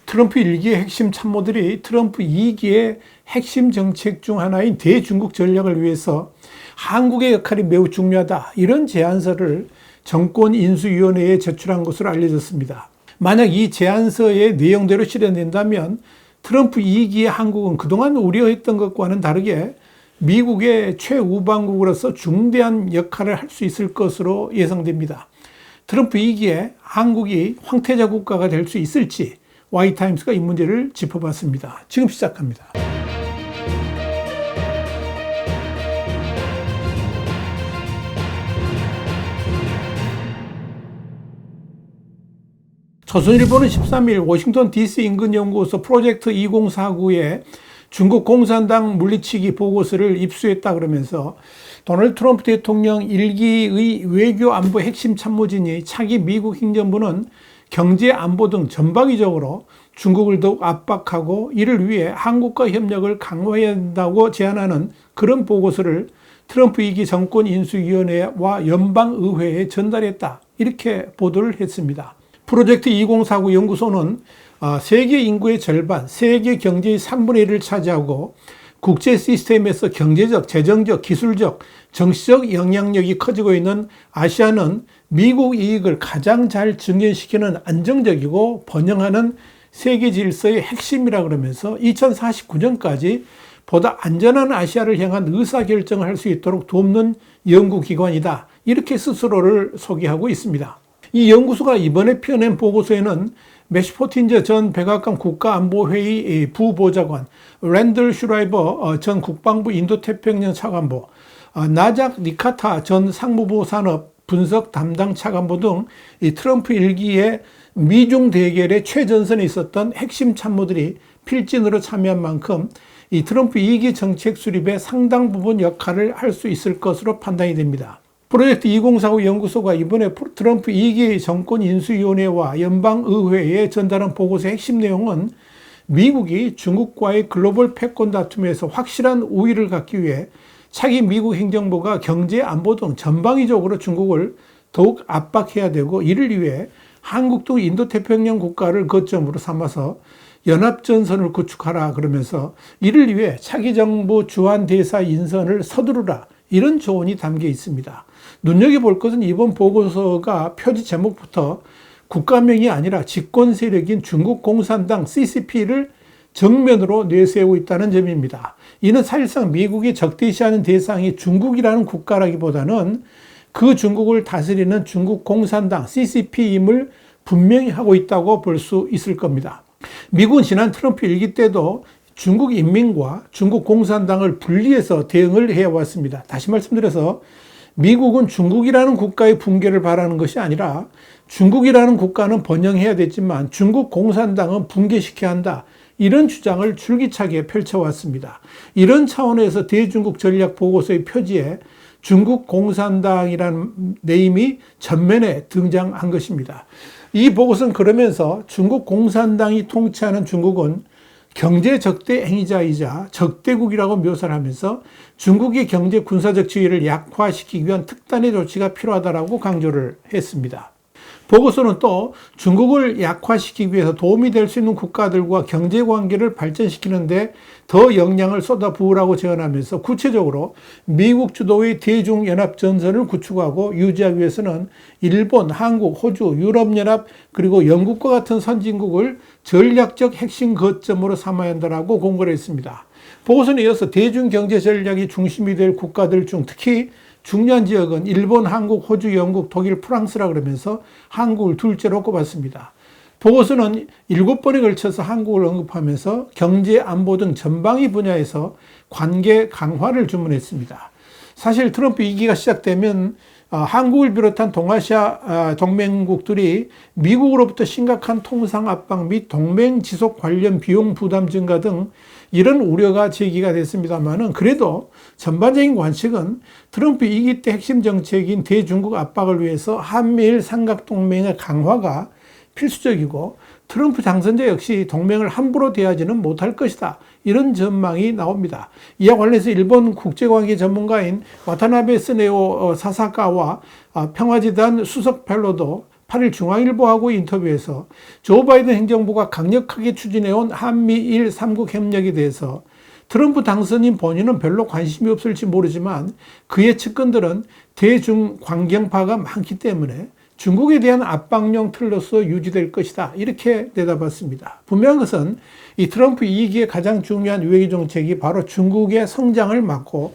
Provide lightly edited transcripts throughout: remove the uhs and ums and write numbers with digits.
트럼프 1기의 핵심 참모들이 트럼프 2기의 핵심 정책 중 하나인 대중국 전략을 위해서 한국의 역할이 매우 중요하다, 이런 제안서를 정권인수위원회에 제출한 것으로 알려졌습니다. 만약 이 제안서의 내용대로 실현된다면 트럼프 2기의 한국은 그동안 우려했던 것과는 다르게 미국의 최우방국으로서 중대한 역할을 할 수 있을 것으로 예상됩니다. 트럼프 2기에 한국이 황태자 국가가 될 수 있을지 Y타임스가 이 문제를 짚어봤습니다. 지금 시작합니다. 조선일보는 13일 워싱턴 DC 인근 연구소 프로젝트 2049에 중국 공산당 물리치기 보고서를 입수했다 그러면서 도널드 트럼프 대통령 1기의 외교 안보 핵심 참모진이 차기 미국 행정부는 경제 안보 등 전방위적으로 중국을 더욱 압박하고 이를 위해 한국과 협력을 강화해야 한다고 제안하는 그런 보고서를 트럼프 2기 정권인수위원회와 연방의회에 전달했다, 이렇게 보도를 했습니다. 프로젝트 2049 연구소는 세계 인구의 절반, 세계 경제의 3분의 1을 차지하고 국제 시스템에서 경제적, 재정적, 기술적, 정치적 영향력이 커지고 있는 아시아는 미국 이익을 가장 잘 증진시키는 안정적이고 번영하는 세계 질서의 핵심이라 그러면서 2049년까지 보다 안전한 아시아를 향한 의사결정을 할 수 있도록 돕는 연구기관이다, 이렇게 스스로를 소개하고 있습니다. 이 연구소가 이번에 펴낸 보고서에는 매시 포틴저 전 백악관 국가안보회의 부보좌관, 랜들 슈라이버 전 국방부 인도태평양 차관보, 나작 니카타 전 상무부 산업 분석 담당 차관보 등 이 트럼프 1기의 미중 대결의 최전선에 있었던 핵심 참모들이 필진으로 참여한 만큼 이 트럼프 2기 정책 수립에 상당 부분 역할을 할 수 있을 것으로 판단이 됩니다. 프로젝트 2049 연구소가 이번에 트럼프 2기 정권인수위원회와 연방의회에 전달한 보고서의 핵심 내용은 미국이 중국과의 글로벌 패권 다툼에서 확실한 우위를 갖기 위해 차기 미국 행정부가 경제 안보 등 전방위적으로 중국을 더욱 압박해야 되고 이를 위해 한국 등 인도태평양 국가를 거점으로 삼아서 연합전선을 구축하라 그러면서 이를 위해 차기 정부 주한대사 인선을 서두르라, 이런 조언이 담겨 있습니다. 눈여겨볼 것은 이번 보고서가 표지 제목부터 국가명이 아니라 집권 세력인 중국 공산당 CCP를 정면으로 내세우고 있다는 점입니다. 이는 사실상 미국이 적대시하는 대상이 중국이라는 국가라기보다는 그 중국을 다스리는 중국 공산당 CCP임을 분명히 하고 있다고 볼 수 있을 겁니다. 미국은 지난 트럼프 1기 때도 중국 인민과 중국 공산당을 분리해서 대응을 해왔습니다. 다시 말씀드려서 미국은 중국이라는 국가의 붕괴를 바라는 것이 아니라 중국이라는 국가는 번영해야 되지만 중국 공산당은 붕괴시켜야 한다, 이런 주장을 줄기차게 펼쳐왔습니다. 이런 차원에서 대중국 전략 보고서의 표지에 중국 공산당이라는 네임이 전면에 등장한 것입니다. 이 보고서는 그러면서 중국 공산당이 통치하는 중국은 경제 적대 행위자이자 적대국이라고 묘사를 하면서 중국의 경제 군사적 지위를 약화시키기 위한 특단의 조치가 필요하다고 강조를 했습니다. 보고서는 또 중국을 약화시키기 위해서 도움이 될 수 있는 국가들과 경제관계를 발전시키는데 더 역량을 쏟아부으라고 제안하면서 구체적으로 미국 주도의 대중연합전선을 구축하고 유지하기 위해서는 일본, 한국, 호주, 유럽연합 그리고 영국과 같은 선진국을 전략적 핵심 거점으로 삼아야 한다고 공고를 했습니다. 보고서는 이어서 대중경제 전략이 중심이 될 국가들 중 특히 중요한 지역은 일본, 한국, 호주, 영국, 독일, 프랑스라 그러면서 한국을 둘째로 꼽았습니다. 보고서는 7번에 걸쳐서 한국을 언급하면서 경제, 안보 등 전방위 분야에서 관계 강화를 주문했습니다. 사실 트럼프 2기가 시작되면 한국을 비롯한 동아시아 동맹국들이 미국으로부터 심각한 통상 압박 및 동맹 지속 관련 비용 부담 증가 등 이런 우려가 제기가 됐습니다만은 그래도 전반적인 관측은 트럼프 2기 때 핵심 정책인 대중국 압박을 위해서 한미일 삼각동맹의 강화가 필수적이고 트럼프 당선자 역시 동맹을 함부로 대하지는 못할 것이다, 이런 전망이 나옵니다. 이와 관련해서 일본 국제관계 전문가인 와타나베 스네오 사사카와 평화재단 수석 펠로도 8일 중앙일보하고 인터뷰에서 조 바이든 행정부가 강력하게 추진해온 한미일 3국 협력에 대해서 트럼프 당선인 본인은 별로 관심이 없을지 모르지만 그의 측근들은 대중 강경파가 많기 때문에 중국에 대한 압박용 틀로서 유지될 것이다. 이렇게 내다봤습니다. 분명한 것은 이 트럼프 2기의 가장 중요한 외교 정책이 바로 중국의 성장을 막고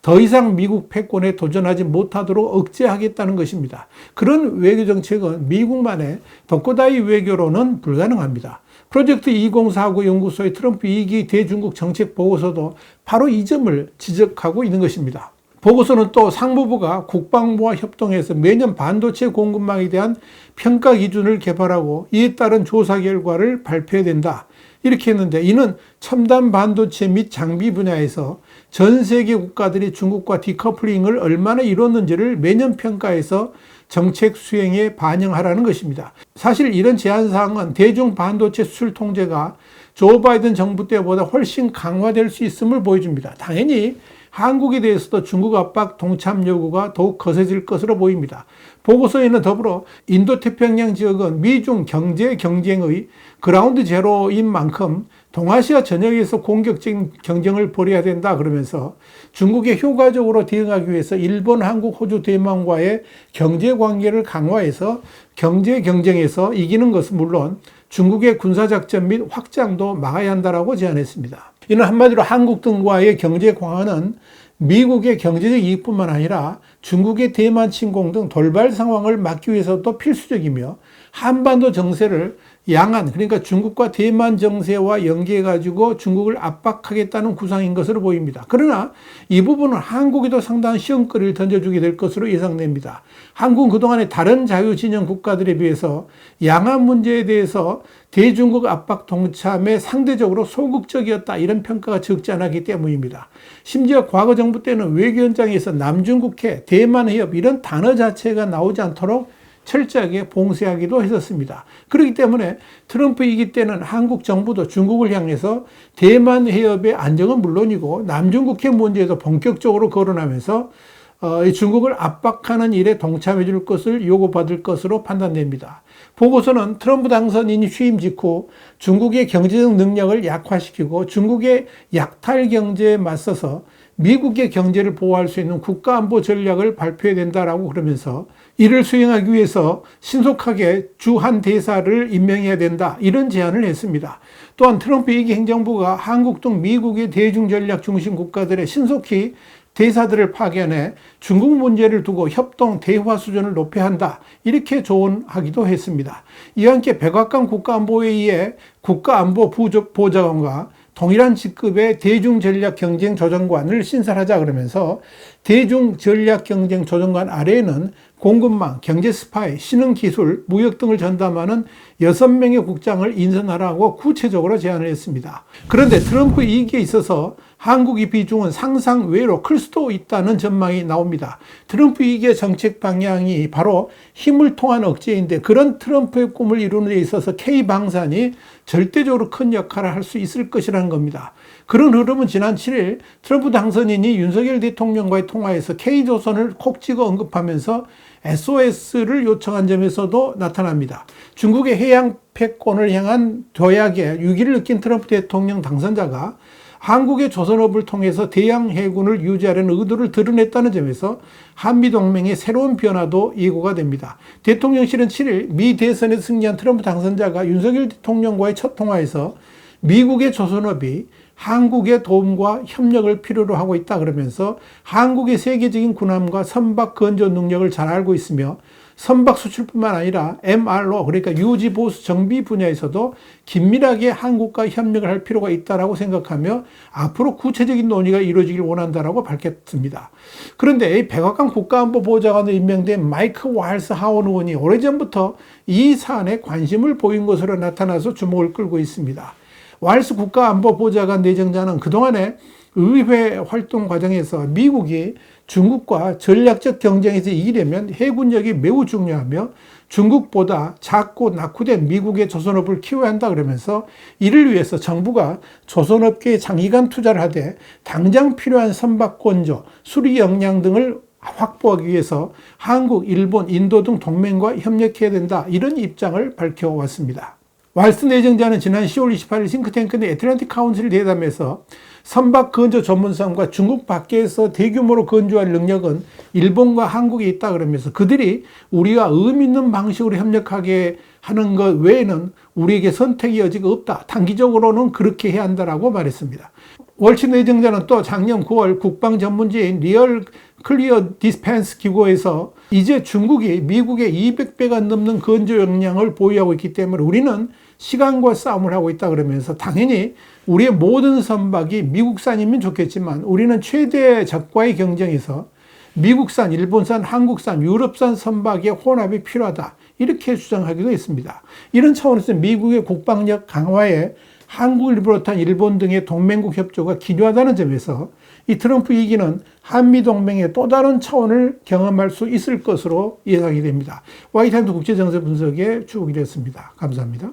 더 이상 미국 패권에 도전하지 못하도록 억제하겠다는 것입니다. 그런 외교 정책은 미국만의 덕고다이 외교로는 불가능합니다. 프로젝트 2049 연구소의 트럼프 2기 대중국 정책 보고서도 바로 이 점을 지적하고 있는 것입니다. 보고서는 또 상무부가 국방부와 협동해서 매년 반도체 공급망에 대한 평가 기준을 개발하고 이에 따른 조사 결과를 발표해야 된다. 이렇게 했는데 이는 첨단 반도체 및 장비 분야에서 전 세계 국가들이 중국과 디커플링을 얼마나 이뤘는지를 매년 평가해서 정책 수행에 반영하라는 것입니다. 사실 이런 제안사항은 대중 반도체 수출 통제가 조 바이든 정부 때보다 훨씬 강화될 수 있음을 보여줍니다. 당연히 한국에 대해서도 중국 압박 동참 요구가 더욱 거세질 것으로 보입니다. 보고서에는 더불어 인도태평양 지역은 미중 경제 경쟁의 그라운드 제로인 만큼 동아시아 전역에서 공격적인 경쟁을 벌여야 된다 그러면서 중국에 효과적으로 대응하기 위해서 일본, 한국, 호주, 대만과의 경제관계를 강화해서 경제 경쟁에서 이기는 것은 물론 중국의 군사작전 및 확장도 막아야 한다라고 제안했습니다. 이는 한마디로 한국 등과의 경제 강화는 미국의 경제적 이익뿐만 아니라 중국의 대만 침공 등 돌발 상황을 막기 위해서도 필수적이며 한반도 정세를 양안, 그러니까 중국과 대만 정세와 연계해가지고 중국을 압박하겠다는 구상인 것으로 보입니다. 그러나 이 부분은 한국에도 상당한 시험거리를 던져주게 될 것으로 예상됩니다. 한국은 그동안에 다른 자유진영 국가들에 비해서 양안 문제에 대해서 대중국 압박 동참에 상대적으로 소극적이었다, 이런 평가가 적지 않았기 때문입니다. 심지어 과거 정부 때는 외교 현장에서 남중국해, 대만해협 이런 단어 자체가 나오지 않도록 철저하게 봉쇄하기도 했었습니다. 그렇기 때문에 트럼프 이기 때는 한국 정부도 중국을 향해서 대만 해협의 안정은 물론이고 남중국해 문제에도 본격적으로 거론하면서 중국을 압박하는 일에 동참해 줄 것을 요구받을 것으로 판단됩니다. 보고서는 트럼프 당선인이 취임 직후 중국의 경제적 능력을 약화시키고 중국의 약탈 경제에 맞서서 미국의 경제를 보호할 수 있는 국가안보 전략을 발표해야 된다라고 그러면서 이를 수행하기 위해서 신속하게 주한 대사를 임명해야 된다, 이런 제안을 했습니다. 또한 트럼프 2기 행정부가 한국 등 미국의 대중전략 중심 국가들의 신속히 대사들을 파견해 중국 문제를 두고 협동 대화 수준을 높여야 한다, 이렇게 조언하기도 했습니다. 이와 함께 백악관 국가안보회의에 국가안보보좌관과 동일한 직급의 대중전략경쟁조정관을 신설하자 그러면서 대중전략경쟁조정관 아래에는 공급망, 경제스파이, 신흥기술, 무역 등을 전담하는 6명의 국장을 인선하라고 구체적으로 제안을 했습니다. 그런데 트럼프 2기에 있어서 한국의 비중은 상상 외로 클 수도 있다는 전망이 나옵니다. 트럼프 2기의 정책 방향이 바로 힘을 통한 억제인데 그런 트럼프의 꿈을 이루는 데 있어서 K방산이 절대적으로 큰 역할을 할 수 있을 것이라는 겁니다. 그런 흐름은 지난 7일 트럼프 당선인이 윤석열 대통령과의 통화에서 K조선을 콕 찍어 언급하면서 SOS를 요청한 점에서도 나타납니다. 중국의 해양 패권을 향한 도약에 위기를 느낀 트럼프 대통령 당선자가 한국의 조선업을 통해서 대양 해군을 유지하려는 의도를 드러냈다는 점에서 한미동맹의 새로운 변화도 예고가 됩니다. 대통령실은 7일 미 대선에서 승리한 트럼프 당선자가 윤석열 대통령과의 첫 통화에서 미국의 조선업이 한국의 도움과 협력을 필요로 하고 있다 그러면서 한국의 세계적인 군함과 선박 건조 능력을 잘 알고 있으며 선박 수출뿐만 아니라 MRO, 그러니까 유지 보수 정비 분야에서도 긴밀하게 한국과 협력을 할 필요가 있다고 생각하며 앞으로 구체적인 논의가 이루어지길 원한다고 밝혔습니다. 그런데 이 백악관 국가안보보좌관으로 임명된 마이크 와일스 하원 의원이 오래전부터 이 사안에 관심을 보인 것으로 나타나서 주목을 끌고 있습니다. 와일스 국가안보보좌관 내정자는 그동안에 의회 활동 과정에서 미국이 중국과 전략적 경쟁에서 이기려면 해군력이 매우 중요하며 중국보다 작고 낙후된 미국의 조선업을 키워야 한다 그러면서 이를 위해서 정부가 조선업계에 장기간 투자를 하되 당장 필요한 선박 건조, 수리 역량 등을 확보하기 위해서 한국, 일본, 인도 등 동맹과 협력해야 된다. 이런 입장을 밝혀왔습니다. 왈스 내정자는 지난 10월 28일 싱크탱크 내 애틀랜틱 카운슬 대담에서 선박 건조 전문성과 중국 밖에서 대규모로 건조할 능력은 일본과 한국에 있다 그러면서 그들이 우리가 의미 있는 방식으로 협력하게 하는 것 외에는 우리에게 선택의 여지가 없다. 단기적으로는 그렇게 해야 한다라고 말했습니다. 월치 내정자는 또 작년 9월 국방 전문지인 리얼 클리어 디스펜스 기구에서 이제 중국이 미국의 200배가 넘는 건조 역량을 보유하고 있기 때문에 우리는 시간과 싸움을 하고 있다 그러면서 당연히 우리의 모든 선박이 미국산이면 좋겠지만 우리는 최대의 적과의 경쟁에서 미국산, 일본산, 한국산, 유럽산 선박의 혼합이 필요하다. 이렇게 주장하기도 했습니다. 이런 차원에서 미국의 국방력 강화에 한국을 비롯한 일본 등의 동맹국 협조가 기묘하다는 점에서 이 트럼프 위기는 한미동맹의 또 다른 차원을 경험할 수 있을 것으로 예상이 됩니다. 화이트하이드 국제정세 분석의 주옥이 됐습니다. 감사합니다.